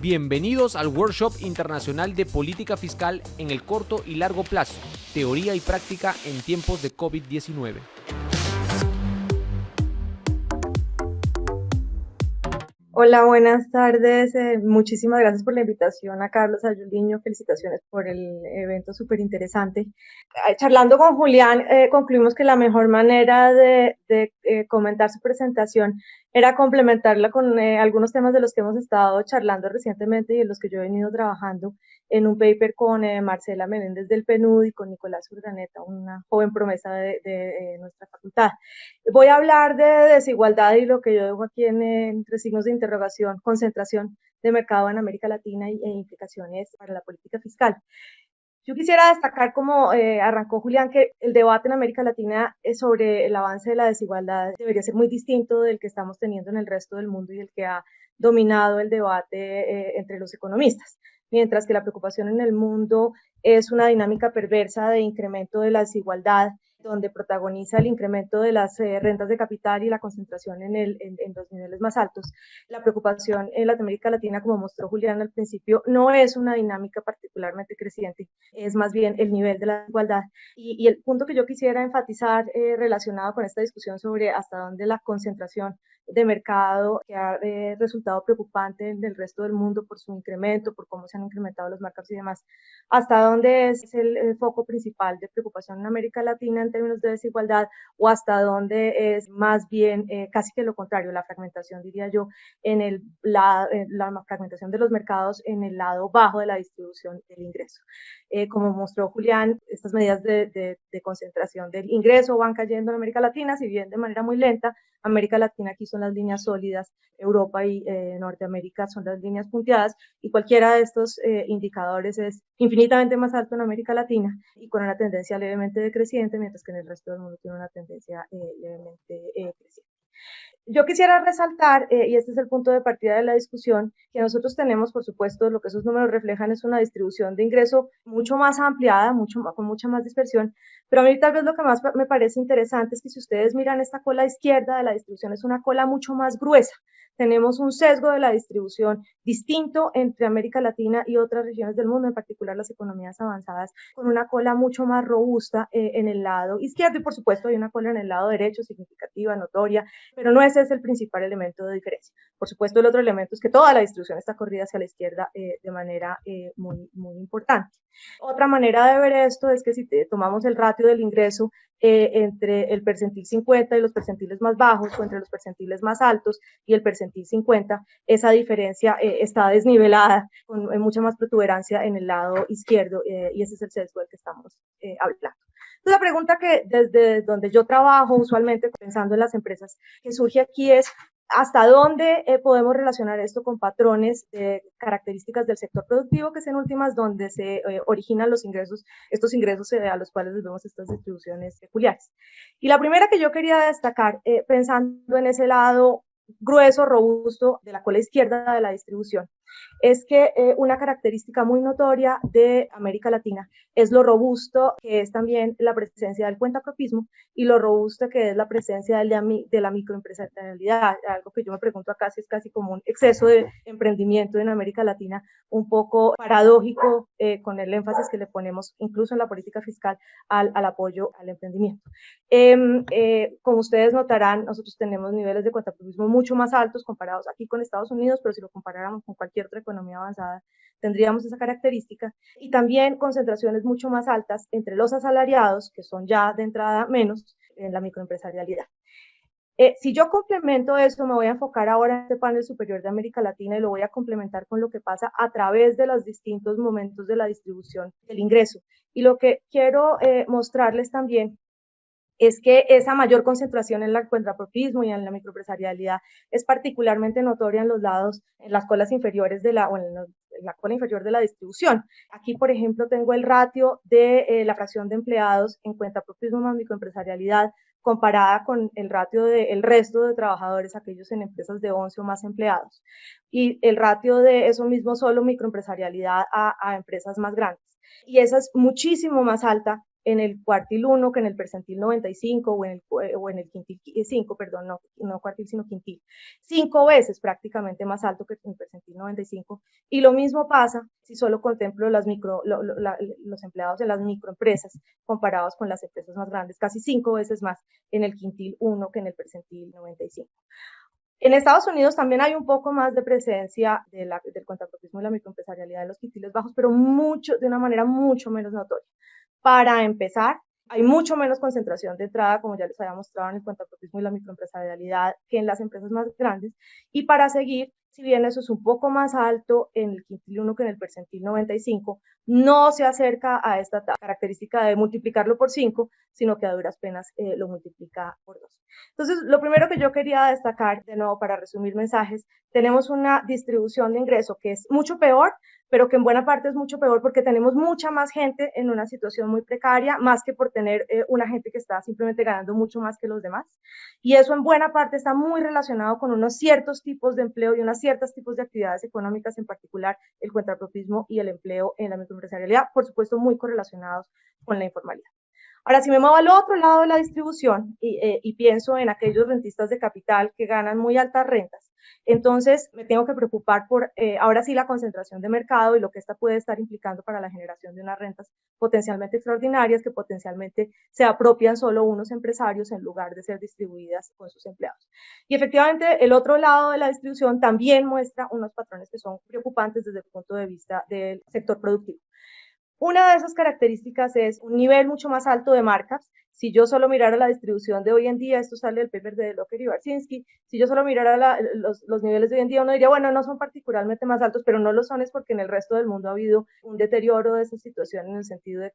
Bienvenidos al Workshop Internacional de Política Fiscal en el corto y largo plazo, teoría y práctica en tiempos de COVID-19. Hola, buenas tardes. Muchísimas gracias por la invitación a Carlos Ayuliño. Felicitaciones por el evento súper interesante. Charlando con Julián, concluimos que la mejor manera de comentar su presentación era complementarla con algunos temas de los que hemos estado charlando recientemente y en los que yo he venido trabajando en un paper con Marcela Menéndez del PNUD y con Nicolás Urdaneta, una joven promesa de nuestra facultad. Voy a hablar de desigualdad y lo que yo dejo aquí entre signos de interrogación, concentración de mercado en América Latina e implicaciones para la política fiscal. Yo quisiera destacar, como arrancó Julián, que el debate en América Latina sobre el avance de la desigualdad debería ser muy distinto del que estamos teniendo en el resto del mundo y el que ha dominado el debate entre los economistas. Mientras que la preocupación en el mundo es una dinámica perversa de incremento de la desigualdad, donde protagoniza el incremento de las rentas de capital y la concentración en los niveles más altos. La preocupación en América Latina, como mostró Julián al principio, no es una dinámica particularmente creciente, es más bien el nivel de la desigualdad. Y el punto que yo quisiera enfatizar relacionado con esta discusión sobre hasta dónde la concentración de mercado, que ha resultado preocupante en el resto del mundo por su incremento, por cómo se han incrementado los markups y demás, hasta dónde es el foco principal de preocupación en América Latina en términos de desigualdad, o hasta dónde es más bien casi que lo contrario, la fragmentación, diría yo, en la fragmentación de los mercados en el lado bajo de la distribución del ingreso. Como mostró Julián, estas medidas de concentración del ingreso van cayendo en América Latina, si bien de manera muy lenta. América Latina aquí son las líneas sólidas, Europa y Norteamérica son las líneas punteadas, y cualquiera de estos indicadores es infinitamente más alto en América Latina y con una tendencia levemente decreciente, mientras que en el resto del mundo tiene una tendencia levemente creciente. Yo quisiera resaltar, y este es el punto de partida de la discusión, que nosotros tenemos, por supuesto, lo que esos números reflejan es una distribución de ingreso mucho más ampliada, con mucha más dispersión, pero a mí tal vez lo que más me parece interesante es que si ustedes miran esta cola izquierda de la distribución, es una cola mucho más gruesa. Tenemos un sesgo de la distribución distinto entre América Latina y otras regiones del mundo, en particular las economías avanzadas, con una cola mucho más robusta en el lado izquierdo, y por supuesto hay una cola en el lado derecho significativa, notoria, pero no ese es el principal elemento de diferencia. Por supuesto, el otro elemento es que toda la distribución está corrida hacia la izquierda de manera muy, muy importante. Otra manera de ver esto es que si tomamos el ratio del ingreso entre el percentil 50 y los percentiles más bajos, o entre los percentiles más altos y el percentil 50, esa diferencia está desnivelada con mucha más protuberancia en el lado izquierdo, y ese es el sesgo del que estamos hablando. Entonces, la pregunta que desde donde yo trabajo usualmente pensando en las empresas que surge aquí es: ¿hasta dónde podemos relacionar esto con patrones de características del sector productivo, que es en últimas donde se originan los ingresos, estos ingresos a los cuales vemos estas distribuciones peculiares? Y la primera que yo quería destacar, pensando en ese lado grueso, robusto de la cola izquierda de la distribución, es que una característica muy notoria de América Latina es lo robusto que es también la presencia del cuentapropismo y lo robusta que es la presencia de la microempresarialidad, algo que yo me pregunto acá si es casi como un exceso de emprendimiento en América Latina, un poco paradójico con el énfasis que le ponemos incluso en la política fiscal al apoyo al emprendimiento. Como ustedes notarán, nosotros tenemos niveles de cuentapropismo mucho más altos comparados aquí con Estados Unidos, pero si lo comparáramos con cualquier otra economía avanzada, tendríamos esa característica, y también concentraciones mucho más altas entre los asalariados, que son ya de entrada menos en la microempresarialidad. Si yo complemento esto, me voy a enfocar ahora en este panel superior de América Latina y lo voy a complementar con lo que pasa a través de los distintos momentos de la distribución del ingreso. Y lo que quiero mostrarles también es que esa mayor concentración en el cuentapropismo y en la microempresarialidad es particularmente notoria en los lados, en las colas inferiores en la cola inferior de la distribución. Aquí, por ejemplo, tengo el ratio de la fracción de empleados en cuentapropismo más microempresarialidad comparada con el ratio del resto de trabajadores, aquellos en empresas de 11 o más empleados, y el ratio de eso mismo solo microempresarialidad a empresas más grandes. Y esa es muchísimo más alta en el cuartil 1 que en el percentil 95 o en el quintil 5, perdón, no cuartil sino quintil, 5 veces prácticamente más alto que en el percentil 95. Y lo mismo pasa si solo contemplo los empleados de las microempresas comparados con las empresas más grandes, casi 5 veces más en el quintil 1 que en el percentil 95. En Estados Unidos también hay un poco más de presencia del cuentapropismo y la microempresarialidad en los quintiles bajos, pero de una manera mucho menos notoria. Para empezar, hay mucho menos concentración de entrada, como ya les había mostrado, en el cuentapropismo y la microempresarialidad que en las empresas más grandes. Y para seguir, si bien eso es un poco más alto en el quintil 1 que en el percentil 95, no se acerca a esta característica de multiplicarlo por 5, sino que a duras penas lo multiplica por 2. Entonces, lo primero que yo quería destacar, de nuevo, para resumir mensajes, tenemos una distribución de ingreso que es mucho peor, pero que en buena parte es mucho peor porque tenemos mucha más gente en una situación muy precaria, más que por tener una gente que está simplemente ganando mucho más que los demás. Y eso en buena parte está muy relacionado con unos ciertos tipos de empleo y unos ciertos tipos de actividades económicas, en particular el cuentapropismo y el empleo en la microempresarialidad, por supuesto muy correlacionados con la informalidad. Ahora, si me muevo al otro lado de la distribución y pienso en aquellos rentistas de capital que ganan muy altas rentas, entonces me tengo que preocupar por ahora sí la concentración de mercado y lo que esta puede estar implicando para la generación de unas rentas potencialmente extraordinarias que potencialmente se apropian solo unos empresarios en lugar de ser distribuidas con sus empleados. Y efectivamente el otro lado de la distribución también muestra unos patrones que son preocupantes desde el punto de vista del sector productivo. Una de esas características es un nivel mucho más alto de markups. Si yo solo mirara la distribución de hoy en día, esto sale del paper de Locker y Barsinski, si yo solo mirara los niveles de hoy en día, uno diría, bueno, no son particularmente más altos, pero no lo son es porque en el resto del mundo ha habido un deterioro de esa situación en el sentido de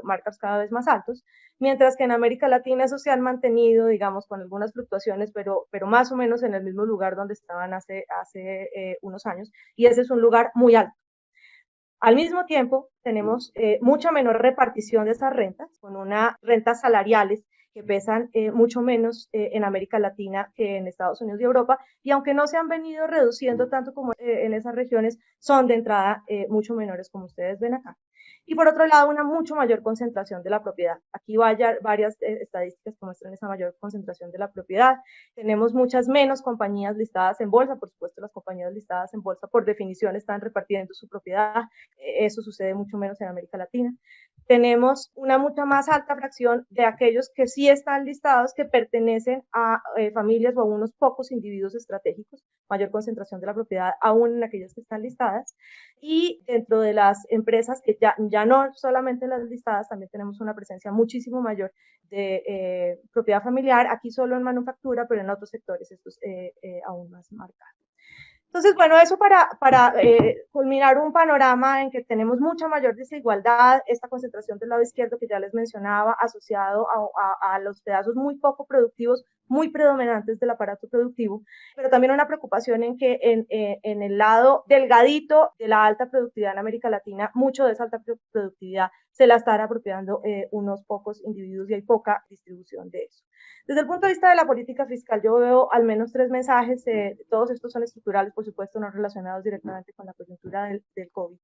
markups cada vez más altos, mientras que en América Latina eso se han mantenido, digamos, con algunas fluctuaciones, pero más o menos en el mismo lugar donde estaban hace unos años, y ese es un lugar muy alto. Al mismo tiempo, tenemos mucha menor repartición de esas rentas, con unas rentas salariales que pesan mucho menos en América Latina que en Estados Unidos y Europa, y aunque no se han venido reduciendo tanto como en esas regiones, son de entrada mucho menores, como ustedes ven acá. Y por otro lado, una mucho mayor concentración de la propiedad. Aquí varias estadísticas que muestran esa mayor concentración de la propiedad. Tenemos muchas menos compañías listadas en bolsa, por supuesto las compañías listadas en bolsa por definición están repartiendo su propiedad, eso sucede mucho menos en América Latina. Tenemos una mucha más alta fracción de aquellos que sí están listados que pertenecen a familias o a unos pocos individuos estratégicos, mayor concentración de la propiedad aún en aquellas que están listadas. Y dentro de las empresas que ya no solamente las listadas, también tenemos una presencia muchísimo mayor de propiedad familiar, aquí solo en manufactura, pero en otros sectores esto es aún más marcado. Entonces, bueno, eso para culminar un panorama en que tenemos mucha mayor desigualdad, esta concentración del lado izquierdo que ya les mencionaba, asociado a los pedazos muy poco productivos, muy predominantes del aparato productivo, pero también una preocupación en que en el lado delgadito de la alta productividad en América Latina, mucho de esa alta productividad se la están apropiando unos pocos individuos y hay poca distribución de eso. Desde el punto de vista de la política fiscal, yo veo al menos 3 mensajes, todos estos son estructurales, por supuesto, no relacionados directamente con la coyuntura del COVID.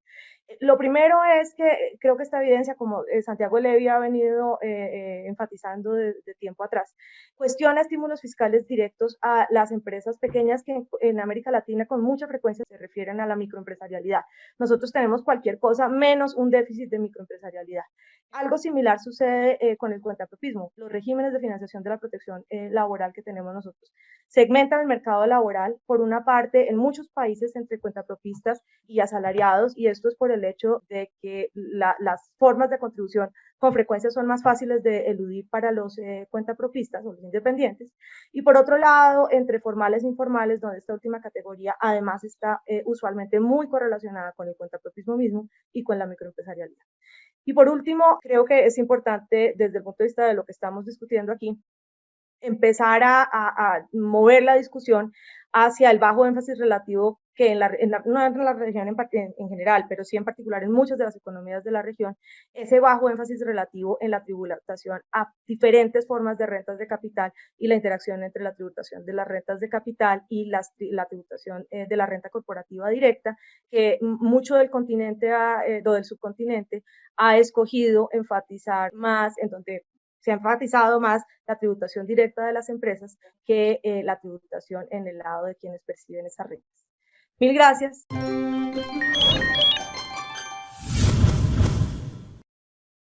Lo primero es que creo que esta evidencia, como Santiago Levy ha venido enfatizando de tiempo atrás, cuestiona estímulos fiscales directos a las empresas pequeñas que en América Latina con mucha frecuencia se refieren a la microempresarialidad. Nosotros tenemos cualquier cosa menos un déficit de microempresarialidad. Algo similar sucede con el cuentapropismo. Los regímenes de financiación de la protección laboral que tenemos nosotros segmentan el mercado laboral, por una parte, en muchos países entre cuentapropistas y asalariados, y esto es por el hecho de que las formas de contribución con frecuencia son más fáciles de eludir para los cuentapropistas o los independientes, y por otro lado, entre formales e informales, donde esta última categoría además está usualmente muy correlacionada con el cuentapropismo mismo y con la microempresarialidad. Y por último, creo que es importante desde el punto de vista de lo que estamos discutiendo aquí, empezar a mover la discusión hacia el bajo énfasis relativo que no en la región en general, pero sí en particular en muchas de las economías de la región, ese bajo énfasis relativo en la tributación a diferentes formas de rentas de capital y la interacción entre la tributación de las rentas de capital y la tributación de la renta corporativa directa, que mucho del continente, del subcontinente, ha escogido enfatizar más, en donde se ha enfatizado más la tributación directa de las empresas que la tributación en el lado de quienes perciben esas rentas. Mil gracias.